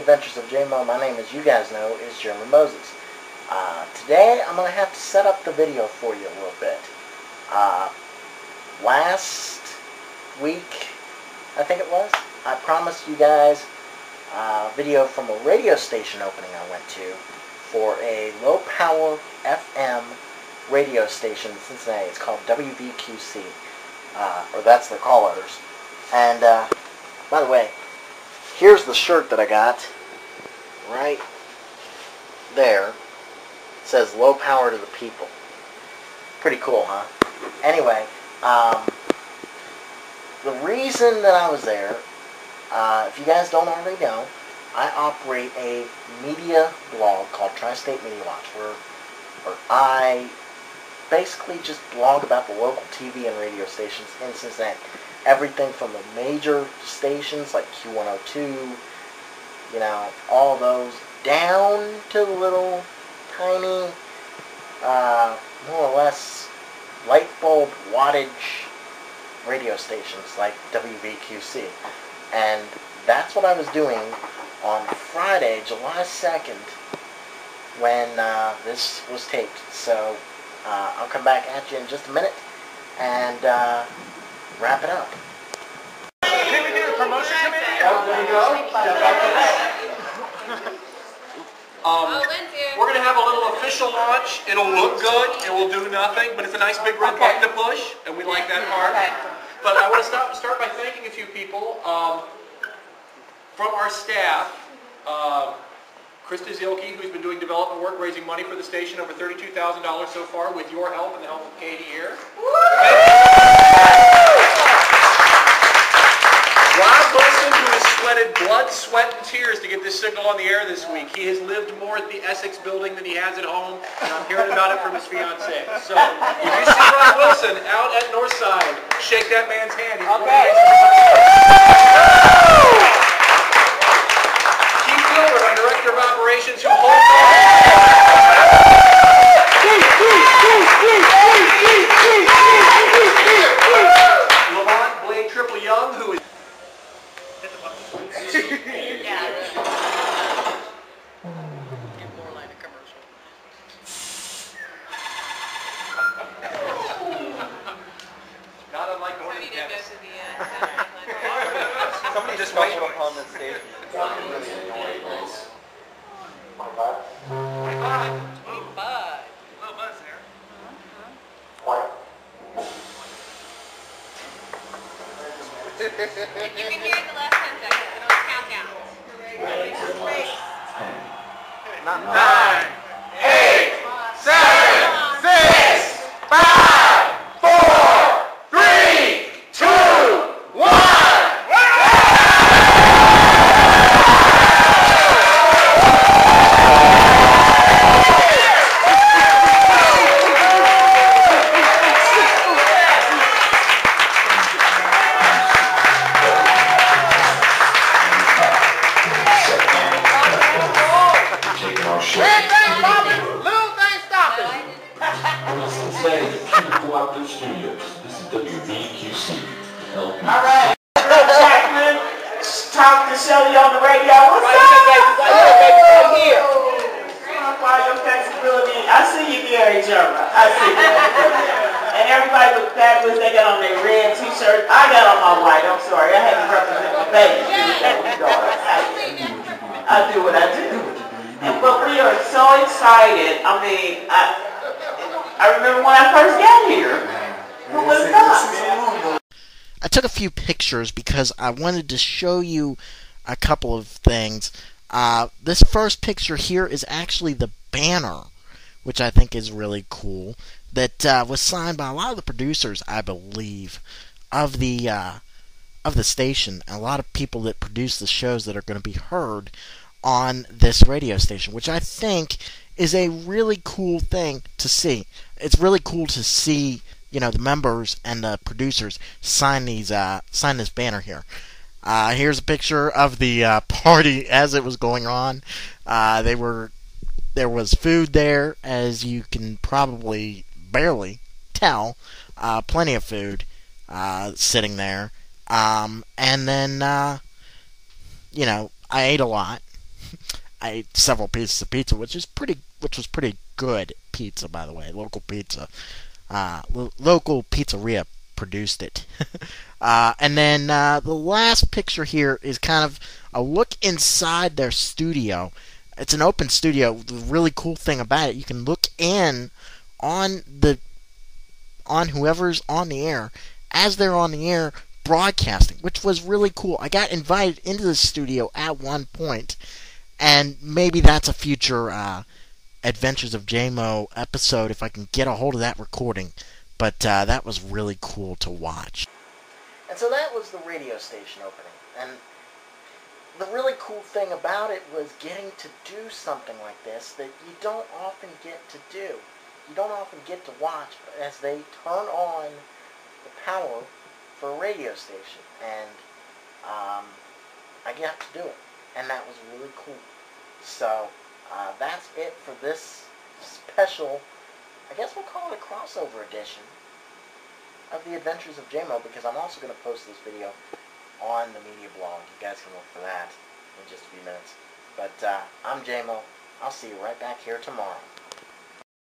Adventures of J-Mo. My name, as you guys know, is German Moses. Today, I'm going to have to set up the video for you a little bit. Last week, I think it was, I promised you guys a video from a radio station opening I went to for a low-power FM radio station in Cincinnati. It's called WVQC, or that's their call letters. And, by the way, here's the shirt that I got, right there. It says, low power to the people. Pretty cool, huh? Anyway, the reason that I was there, if you guys don't already know, I operate a media blog called Tri-State Media Watch, where I basically just blog about the local TV and radio stations in Cincinnati. Everything from the major stations like Q102, you know, all those, down to the little tiny, more or less light bulb wattage radio stations like WVQC. And that's what I was doing on Friday, July 2nd, when this was taped. So I'll come back at you in just a minute and wrap it up. Can we do a promotion committee? Oh, there you go. We're going to have a little official launch. It'll look good. It will do nothing, but it's a nice big red button to push, and we like that part. But I want to start by thanking a few people. From our staff, Krista Zielke, who's been doing development work, raising money for the station, over $32,000 so far, with your help and the help of Katie here. Rob Wilson, who has sweated blood, sweat, and tears to get this signal on the air this week. He has lived more at the Essex building than he has at home, and I'm hearing about it from his fiancée. So, if you see Rob Wilson out at Northside, shake that man's hand. Okay. Keith Gilbert, our Director of Operations, who holds Lamont Blade Triple Young, who is not unlike going to the dentist. Somebody just waited up on this stage. Really annoying. Little buzz there. You can hear it in the last 10 seconds. It'll count down. Not 9, 8, 7, 6, 5, 4, 3, 2, 1. Studios. This is WVQC-LPFM. Alright, Jackman, talk to Shelly on the radio. What's up? Here. Your flexibility. I see you, Gary German. I see you. And everybody look fabulous. They got on their red t-shirt. I got on my white. I'm sorry. I had to represent my baby. I do what I do. But we are so excited. I mean, I remember when I first got here. Who was that? I took a few pictures because I wanted to show you a couple of things. This first picture here is actually the banner, which I think is really cool, that was signed by a lot of the producers, I believe, of the station, and a lot of people that produce the shows that are going to be heard on this radio station, which I think is a really cool thing to see. It's really cool to see, you know, the members and the producers sign this banner here. Here's a picture of the party as it was going on. There was food there, as you can probably barely tell. Plenty of food sitting there. And then, you know, I ate a lot. I ate several pieces of pizza, which was pretty good pizza, by the way. Local pizza, local pizzeria produced it. And then the last picture here is kind of a look inside their studio. It's an open studio. The really cool thing about it, you can look in on whoever's on the air as they're on the air broadcasting, which was really cool. I got invited into the studio at one point, and maybe that's a future Adventures of JMO episode if I can get a hold of that recording. But that was really cool to watch. And so that was the radio station opening. And the really cool thing about it was getting to do something like this that you don't often get to do. You don't often get to watch as they turn on the power for a radio station. And I got to do it. And that was really cool. So that's it for this special, I guess we'll call it a crossover edition of the Adventures of JMO, because I'm also going to post this video on the media blog. You guys can look for that in just a few minutes. But I'm JMO. I'll see you right back here tomorrow.